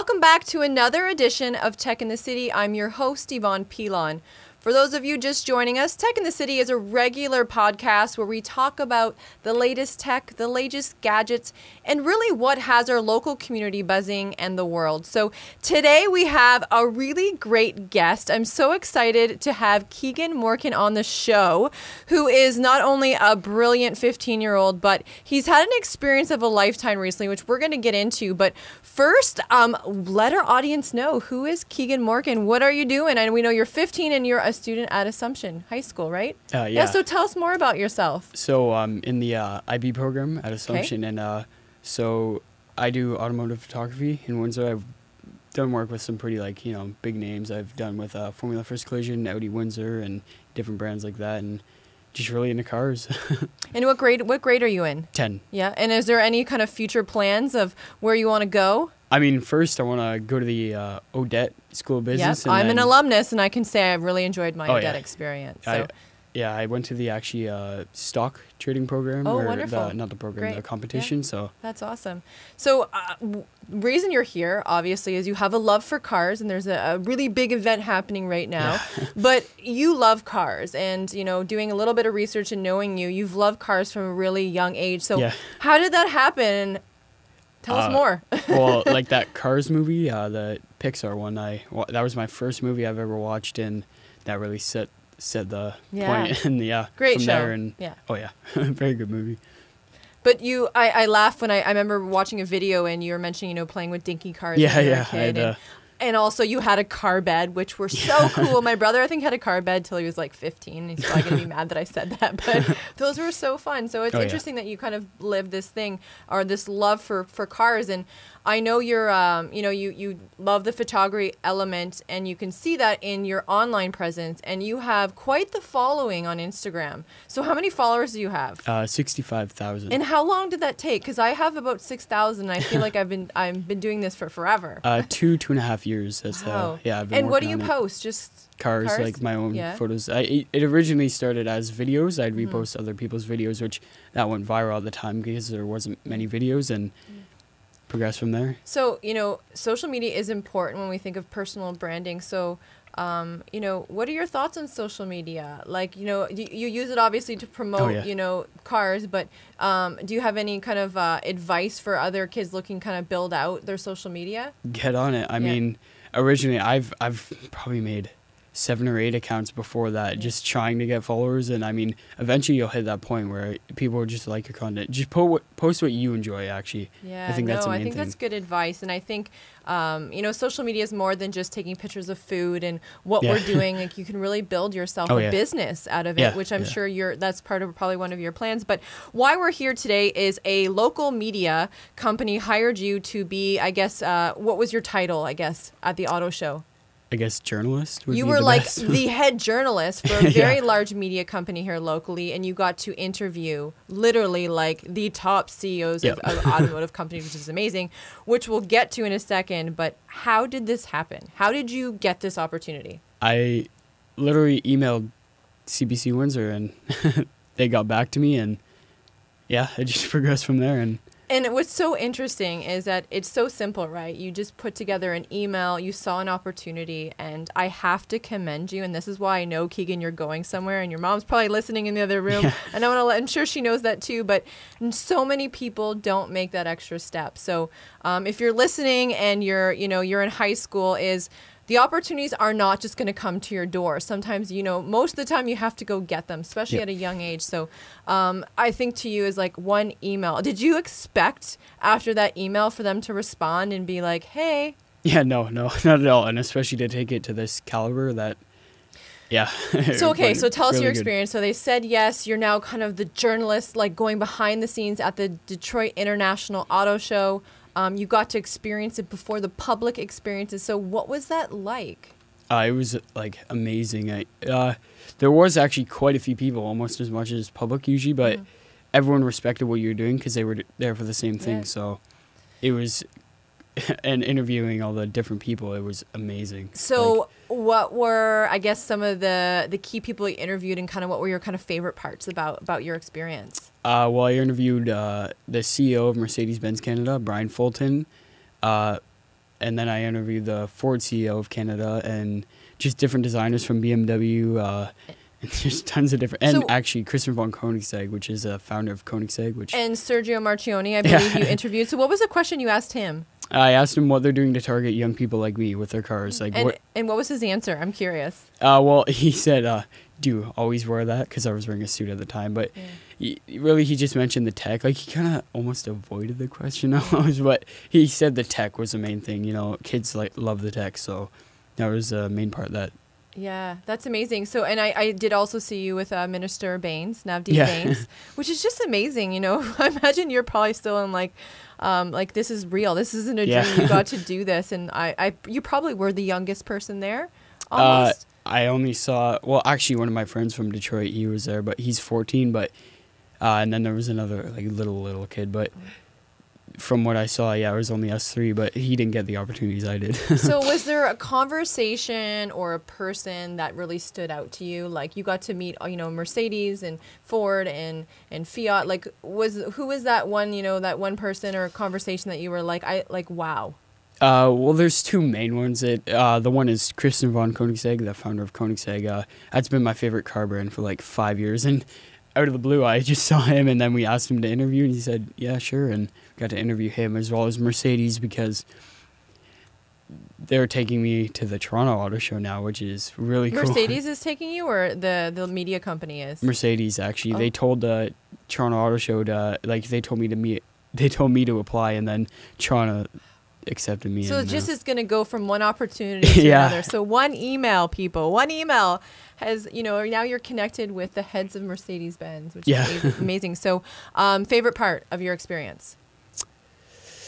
Welcome back to another edition of Tech in the City. I'm your host, Yvonne Pilon. For those of you just joining us, Tech in the City is a regular podcast where we talk about the latest tech, the latest gadgets, and really what has our local community buzzing and the world. So today we have a really great guest. I'm so excited to have Kegun Morkin on the show, who is not only a brilliant 15-year-old, but he's had an experience of a lifetime recently, which we're going to get into. But first, let our audience know, who is Kegun Morkin? What are you doing? And we know you're 15 and you're a student at Assumption High School, right? Yeah. So tell us more about yourself. So I'm in the IB program at Assumption, and so I do automotive photography in Windsor. I've done work with some pretty big names. I've done with Formula First Collision, Audi Windsor, and different brands like that, and just really into cars. And what grade are you in? 10. Yeah. And is there any kind of future plans of where you want to go? I mean, first I want to go to the Odette School of Business. Yep. I'm an alumnus, and I can say I really enjoyed my Odette experience. So. I went to the stock trading program. Oh, wonderful. Not the program, Great. the competition. Yeah. So that's awesome. So reason you're here, obviously, is you have a love for cars, and there's a really big event happening right now. Yeah. But you love cars, and, doing a little bit of research and knowing you've loved cars from a really young age. So how did that happen? Tell us more. Well, like that Cars movie, the Pixar one, that was my first movie I've ever watched, and that really set the point. And great from show. there, and oh yeah, very good movie. But I laughed when I remember watching a video and you were mentioning, playing with dinky cars when you were a kid. And also you had a car bed, which were so cool. My brother, I think, had a car bed till he was like 15. He's probably going to be mad that I said that. But those were so fun. So it's interesting that you kind of live this thing, or this love for cars. And I know you're, you love the photography element, and you can see that in your online presence. And you have quite the following on Instagram. So how many followers do you have? 65,000. And how long did that take? Because I have about 6,000. I feel like I've been doing this for forever. 2.5 years. That's wow. I've been and what do you on post? Just cars, like my own photos. It originally started as videos. I'd repost other people's videos, which that went viral at the time because there wasn't many videos, and progressed from there. So social media is important when we think of personal branding. So what are your thoughts on social media? Like, you use it obviously to promote, cars, but do you have any kind of advice for other kids looking kind of build out their social media? Get on it. I mean, originally I've probably made 7 or 8 accounts before that, just trying to get followers. And I mean, eventually you'll hit that point where people will just like your content. Just post what you enjoy, actually. Yeah, I think that's the main thing. That's good advice. And I think, social media is more than just taking pictures of food and what we're doing. Like, you can really build yourself a business out of it, which I'm sure that's part of probably one of your plans. But why we're here today is a local media company hired you to be, I guess, what was your title, I guess, at the auto show? I guess journalist would be You were the like best. the head journalist for a very large media company here locally, and you got to interview literally like the top CEOs of automotive companies, which is amazing, which we'll get to in a second. But how did this happen? How did you get this opportunity? I literally emailed CBC Windsor, and they got back to me, and I just progressed from there. And what's so interesting is that it's so simple, right? You just put together an email, you saw an opportunity, and I have to commend you. And this is why I know, Kegun, you're going somewhere, and your mom's probably listening in the other room. And I'm sure she knows that too. But so many people don't make that extra step. So if you're listening and you're in high school, the opportunities are not just going to come to your door. Sometimes, most of the time you have to go get them, especially at a young age. So I think to you is like one email. Did you expect after that email for them to respond and be like, hey? Yeah, no, not at all. And especially to take it to this caliber that, So, so tell us your experience. So they said yes. You're now kind of the journalist, like going behind the scenes at the Detroit International Auto Show. You got to experience it before the public experiences. So what was that like? It was like amazing. There was actually quite a few people, almost as much as public usually, but everyone respected what you were doing because they were there for the same thing. So it was, and interviewing all the different people, it was amazing. So what were, I guess, some of the key people you interviewed, and kind of what were your kind of favorite parts about your experience? Well, I interviewed the CEO of Mercedes-Benz Canada, Brian Fulton, and then I interviewed the Ford CEO of Canada and just different designers from BMW. And there's tons of different, and actually Christopher von Koenigsegg, which is a founder of Koenigsegg, and Sergio Marchionne, I believe you interviewed. So what was the question you asked him? I asked him what they're doing to target young people like me with their cars. Like, and what was his answer? I'm curious. Well, he said, do you always wear that? Because I was wearing a suit at the time. But he just mentioned the tech. Like, he kind of almost avoided the question almost. But he said the tech was the main thing. You know, kids love the tech. So that was the main part of that. Yeah, that's amazing. So, and I did also see you with Minister Baines, Navdeep Baines, which is just amazing. You know, I imagine you're probably still in like this is real. This isn't a dream. You got to do this, and you probably were the youngest person there, almost. I only saw, well, actually, one of my friends from Detroit, he was there, but he's 14. But and then there was another like little kid, but. From what I saw, it was only us three, but he didn't get the opportunities I did. So was there a conversation or a person that really stood out to you? Like you got to meet, you know, Mercedes and Ford and Fiat. Like who was that one, you know, that one person or conversation that you were like, wow? Well, there's two main ones. The one is Christian von Koenigsegg, the founder of Koenigsegg. That's been my favorite car brand for like 5 years. And out of the blue, I just saw him, and then we asked him to interview, and he said, yeah, sure. And got to interview him as well as Mercedes because they're taking me to the Toronto Auto Show now, which is really cool. Mercedes is taking you, or the media company is? Mercedes, actually. They told the Toronto Auto Show they told me to apply, and then Toronto accepted me. So is going to go from one opportunity to another. So one email has, you know, now you're connected with the heads of Mercedes-Benz, which is amazing. So favorite part of your experience?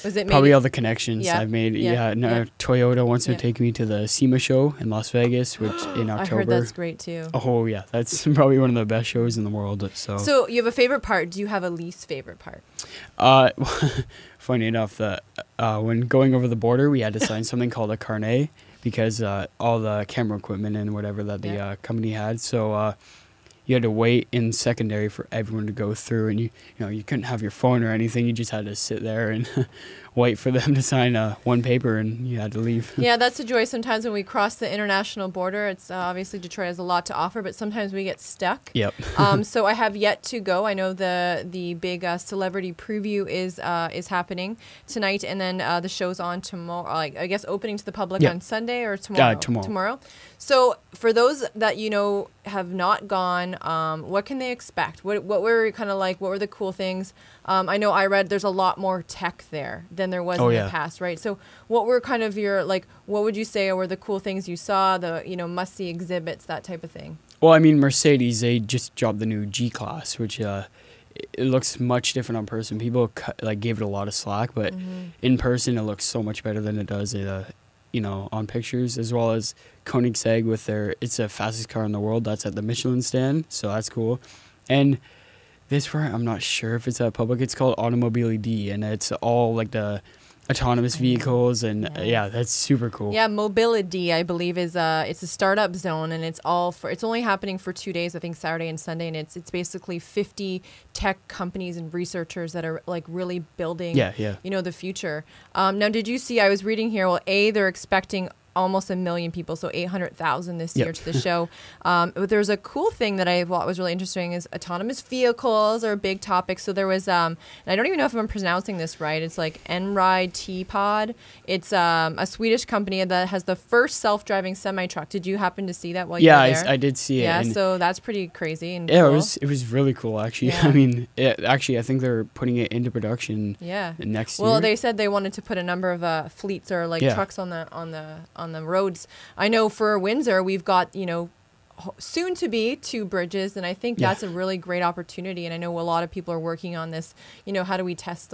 Was it probably all the connections I've made. Toyota wants to take me to the SEMA show in Las Vegas, which in October. I heard that's great too. Oh yeah, that's probably one of the best shows in the world. So you have a favorite part. Do you have a least favorite part? Funny enough, that when going over the border, we had to sign something called a carnet because all the camera equipment and whatever that the company had. So you had to wait in secondary for everyone to go through, and you couldn't have your phone or anything. You just had to sit there and wait for them to sign one paper, and you had to leave. Yeah, that's the joy sometimes when we cross the international border. It's obviously Detroit has a lot to offer, but sometimes we get stuck. Yep. So I have yet to go. I know the big celebrity preview is happening tonight, and then the show's on tomorrow. I guess opening to the public on Sunday or tomorrow. Tomorrow. So for those that have not gone, what can they expect? What were kind of like? What were the cool things? I know I read there's a lot more tech there than there was in the past, right? So what were kind of your what would you say were the cool things you saw? The must-see exhibits, that type of thing. Well, I mean, Mercedes, they just dropped the new G-Class, which it looks much different on person. People gave it a lot of slack, but in person it looks so much better than it does on pictures, as well as Koenigsegg with it's the fastest car in the world. That's at the Michelin stand, so that's cool. And this one, I'm not sure if it's at public. It's called Automobile D, and it's all like the autonomous vehicles, and that's super cool. Yeah, Mobility, I believe, is it's a startup zone, and it's only happening for 2 days, I think Saturday and Sunday, and it's basically 50 tech companies and researchers that are really building the future. Now, did you see? I was reading here. Well, they're expecting almost 1 million people, so 800,000 this year to the show. But there's a cool thing that I thought was really interesting is autonomous vehicles are a big topic. So there was, and I don't even know if I'm pronouncing this right. It's like Enride T-Pod. It's a Swedish company that has the first self-driving semi-truck. Did you happen to see that while you were there? I did see it. Yeah, so that's pretty crazy and cool. it was really cool, actually. Yeah. I mean, I think they're putting it into production next year. Well, they said they wanted to put a number of fleets or trucks on the roads. I know for Windsor we've got soon to be 2 bridges, and I think that's a really great opportunity. And I know a lot of people are working on this. How do we test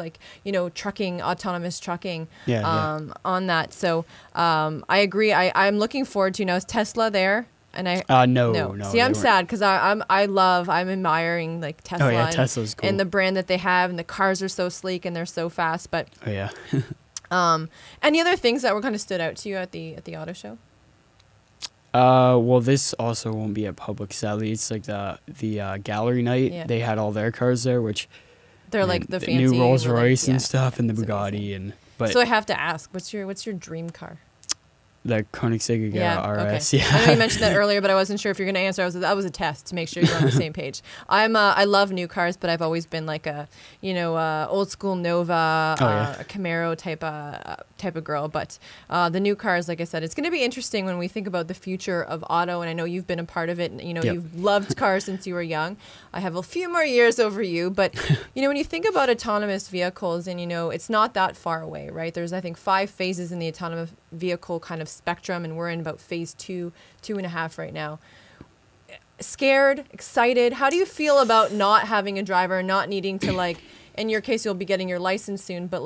trucking, autonomous trucking on that? So I agree. I'm looking forward to. Is Tesla there? And no. See, I'm sad because I'm admiring Tesla. Oh yeah, Tesla's cool. And the brand that they have, and the cars are so sleek and they're so fast. But any other things that were kind of stood out to you at the auto show? Well, this also won't be at public, sadly. It's like the gallery night. Yeah. They had all their cars there, which they're like the fancy new Rolls Royce and stuff, and the Bugatti amazing. But so I have to ask, what's your dream car? the Koenigsegg RS. Okay. Yeah. I know you mentioned that earlier, but I wasn't sure if you're going to answer. That was a test to make sure you're on the same page. I love new cars, but I've always been like a, old school Nova, a Camaro type of girl. But the new cars, like I said, it's going to be interesting when we think about the future of auto. And I know you've been a part of it. And, you've loved cars since you were young. I have a few more years over you, but when you think about autonomous vehicles, and it's not that far away, right? There's I think 5 phases in the autonomous vehicle kind of spectrum, and we're in about phase 2.5 right now. Scared, excited? How do you feel about not having a driver, not needing to in your case you'll be getting your license soon, but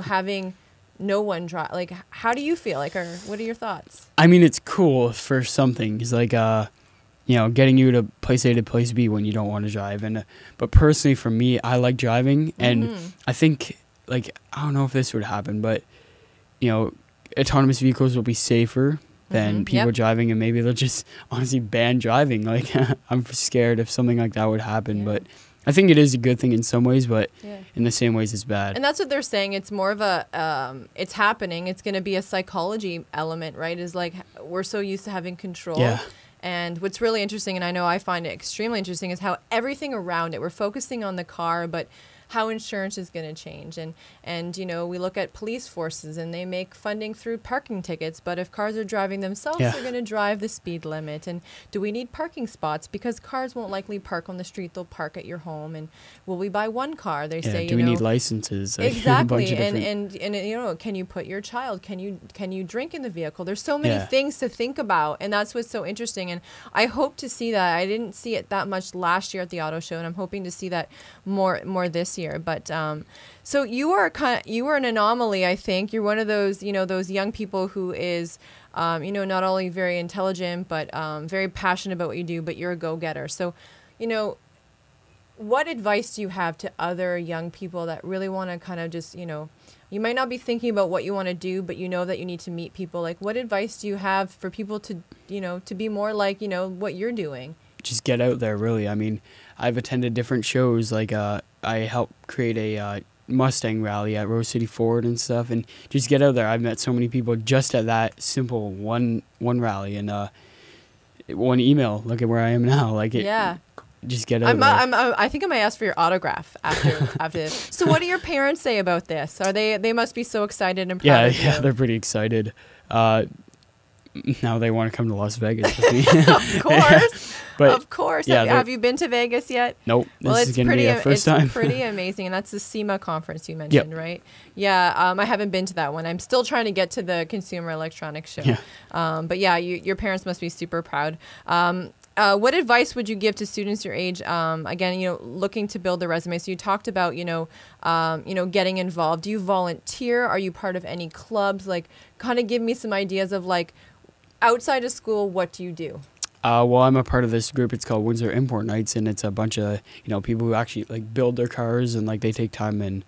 having no one drive? Like, how do you feel? Or what are your thoughts? I mean, it's cool for something. It's getting you to place A to place B when you don't want to drive. And but personally, for me, I like driving, and I think I don't know if this would happen, but autonomous vehicles will be safer than people driving, and maybe they'll just honestly ban driving. I'm scared if something like that would happen, but I think it is a good thing in some ways, but in the same ways it's bad. And that's what they're saying. It's more of a, it's happening. It's going to be a psychology element, right? Is we're so used to having control. Yeah. And what's really interesting, and I know I find it extremely interesting, is how everything around it, we're focusing on the car, but how insurance is going to change. And we look at police forces, and they make funding through parking tickets, but if cars are driving themselves, they're going to drive the speed limit. And do we need parking spots? Because cars won't likely park on the street, they'll park at your home. And will we buy one car? They say, do we need licenses? Exactly. And can you put your child, can you drink in the vehicle? There's so many things to think about, and that's what's so interesting. And I hope to see that. I didn't see it that much last year at the auto show, and I'm hoping to see that more this year. But so you are an anomaly, I think. You're one of those those young people who is not only very intelligent, but very passionate about what you do, but you're a go-getter. So what advice do you have to other young people that really want to kind of just you might not be thinking about what you want to do, but that you need to meet people? What advice do you have for people to to be more like what you're doing? Just get out there, really. I mean, I've attended different shows. I helped create a Mustang rally at Rose City Ford and stuff, and just get out there. I've met so many people just at that simple one rally, and one email. Look at where I am now. Just get out there. I think I might ask for your autograph after this. So what do your parents say about this? They must be so excited and proud of you. Yeah, they're pretty excited. Now they want to come to Las Vegas with me. Of course. Of course. Yeah, have you been to Vegas yet? Nope. This is going to be our first time. It's pretty amazing. And that's the SEMA conference you mentioned, right? Yeah. I haven't been to that one. I'm still trying to get to the Consumer Electronics Show. Yeah. But yeah, your parents must be super proud. What advice would you give to students your age? Again, looking to build their resume. So you talked about, getting involved. Do you volunteer? Are you part of any clubs? Kind of give me some ideas of outside of school, what do you do? Well, I'm a part of this group. It's called Windsor Import Nights, and it's a bunch of people who actually build their cars, and they take time, and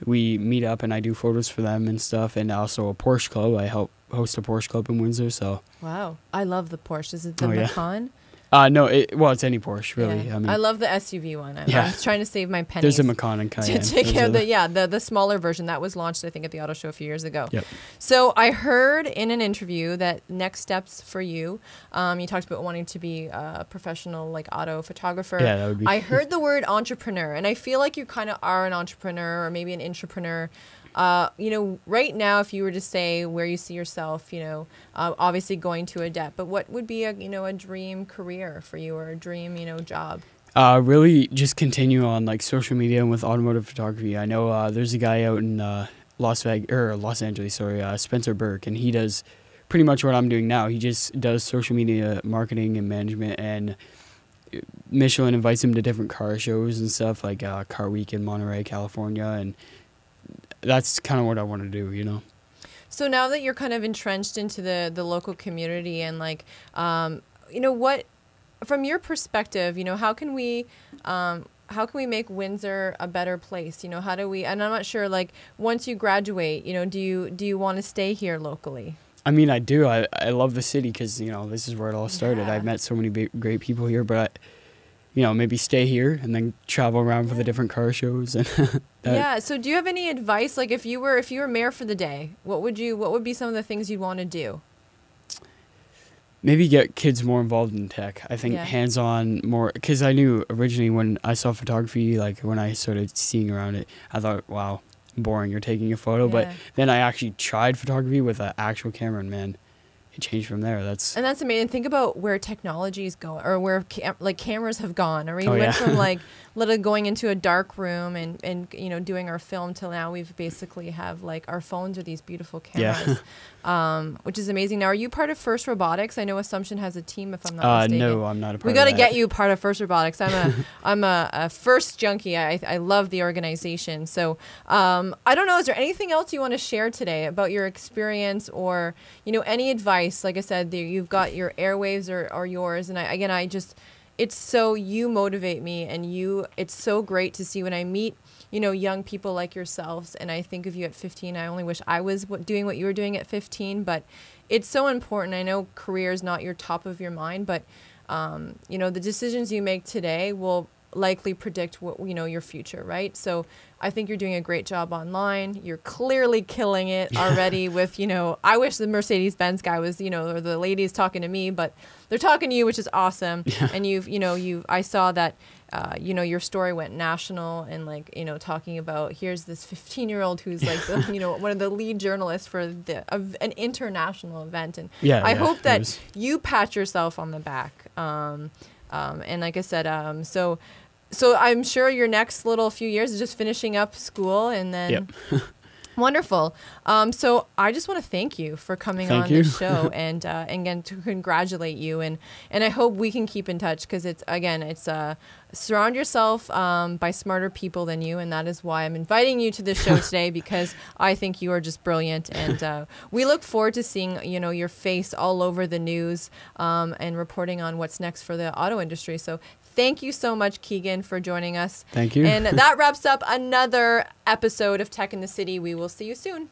we meet up, and I do photos for them and stuff. And also a Porsche club. I help host a Porsche club in Windsor. So wow, I love the Porsche. Is it the Macan? No, it's any Porsche, really. Yeah. I love the SUV one. I'm trying to save my pennies. There's a Macan and Cayenne. To take the smaller version that was launched, I think, at the auto show a few years ago. Yep. So I heard in an interview that next steps for you, you talked about wanting to be a professional auto photographer. Yeah, that would be. I heard the word entrepreneur, and I feel like you kind of are an entrepreneur or maybe an intrapreneur. Right now, if you were to say where you see yourself, obviously going to a debt, but what would be a dream career for you, or a dream, job? Really just continue on social media and with automotive photography. I know there's a guy out in Los Angeles, Spencer Burke, and he does pretty much what I'm doing now. He just does social media marketing and management, and Michelin invites him to different car shows and stuff, like Car Week in Monterey, California, and that's kind of what I want to do, So now that you're kind of entrenched into the local community, and what, from your perspective, how can we make Windsor a better place? How do we, and I'm not sure, once you graduate, do you want to stay here locally? I mean, I do. I love the city because, this is where it all started. Yeah. I've met so many great people here, but maybe stay here and then travel around for the different car shows. And yeah. So do you have any advice? Like if you were mayor for the day, what would be some of the things you'd want to do? Maybe get kids more involved in tech. I think hands-on more, because I knew originally when I saw photography, like when I started seeing around it, I thought, wow, boring, you're taking a photo. Yeah. But then I actually tried photography with an actual camera, and man, it changed from there. That's amazing. Think about where technology is going, or where cameras have gone. Or we Oh, went yeah. from like literally going into a dark room and doing our film till now we've basically have like our phones are these beautiful cameras, which is amazing. Now, are you part of First Robotics? I know Assumption has a team, if I'm not mistaken. No, I'm not a part We of got to that. get you part of First Robotics. I'm a first junkie. I love the organization. So I don't know. Is there anything else you want to share today about your experience, or any advice? Like I said, you've got your airwaves are yours, and it's so, you motivate me, and it's so great to see when I meet young people like yourselves, and I think of you at 15. I only wish I was doing what you were doing at 15, but it's so important. I know career is not your top of your mind, but the decisions you make today will likely predict what your future, right? So I think you're doing a great job online. You're clearly killing it already with, I wish the Mercedes-Benz guy was, or the ladies talking to me, but they're talking to you, which is awesome. Yeah. And I saw that, your story went national, and talking about, here's this 15-year-old who's like, one of the lead journalists for an international event. And I hope that you pat yourself on the back. And like I said, so I'm sure your next little few years is just finishing up school, and then wonderful. So I just want to thank you for coming on the show, and again to congratulate you, and I hope we can keep in touch, because it's surround yourself by smarter people than you, and that is why I'm inviting you to this show today, because I think you are just brilliant, and we look forward to seeing your face all over the news, and reporting on what's next for the auto industry. So thank you so much, Kegun, for joining us. Thank you. And that wraps up another episode of Tech in the City. We will see you soon.